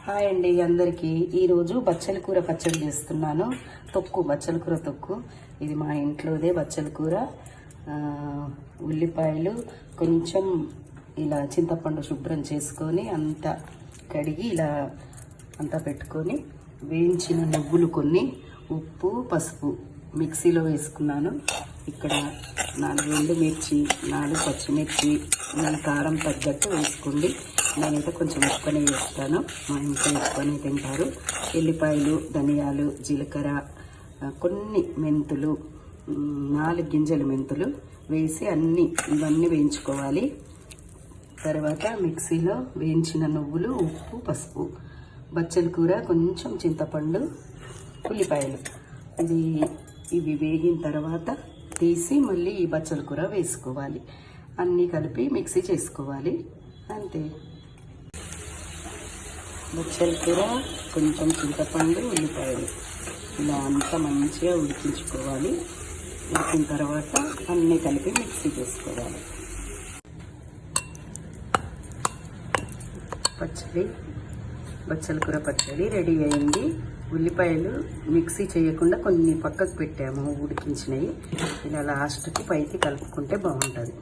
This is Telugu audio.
హాయ్ అండి అందరికీ. ఈరోజు బచ్చల కూర పచ్చడి చేస్తున్నాను. బచ్చల కూర తొక్కు. ఇది మా ఇంట్లోదే బచ్చల కూర. ఉల్లిపాయలు కొంచెం ఇలా చింతపండు శుభ్రం చేసుకొని అంతా కడిగి ఇలా అంతా పెట్టుకొని వేయించిన నువ్వులు కొన్ని, ఉప్పు, పసుపు మిక్సీలో వేసుకున్నాను. ఇక్కడ 4 ఎండుమిర్చి, 4 పచ్చిమిర్చి, మన కారం తగ్గట్టు వేసుకోండి. నేనైతే కొంచెం ఎక్కువనే వేస్తాను, మా ఇంట్లో ఎక్కువనే తింటారు. ఎల్లిపాయలు, ధనియాలు, జీలకర్ర, కొన్ని మెంతులు, 4 గింజలు మెంతులు వేసి ఇవన్నీ వేయించుకోవాలి. తర్వాత మిక్సీలో వేయించిన నువ్వులు, ఉప్పు, పసుపు, బచ్చల కూర, కొంచెం చింతపండు, ఉల్లిపాయలు ఇవి వేగిన తర్వాత తీసి మళ్ళీ ఈ బచ్చల కూర వేసుకోవాలి. అన్నీ కలిపి మిక్సీ చేసుకోవాలి. అంతే. బచ్చల కూర, కొంచెం చింతపండు, ఉల్లిపాయలు ఇలా అంతా మంచిగా ఉడికించుకోవాలి. ఉడికిన తర్వాత అన్నీ కలిపి మిక్సీ చేసుకోవాలి. బచ్చల కూర పచ్చడి రెడీ అయింది. ఉల్లిపాయలు మిక్సీ చేయకుండా కొన్ని పక్కకు పెట్టాము ఉడికించినవి. ఇలా లాస్ట్కి పైకి కలుపుకుంటే బాగుంటుంది.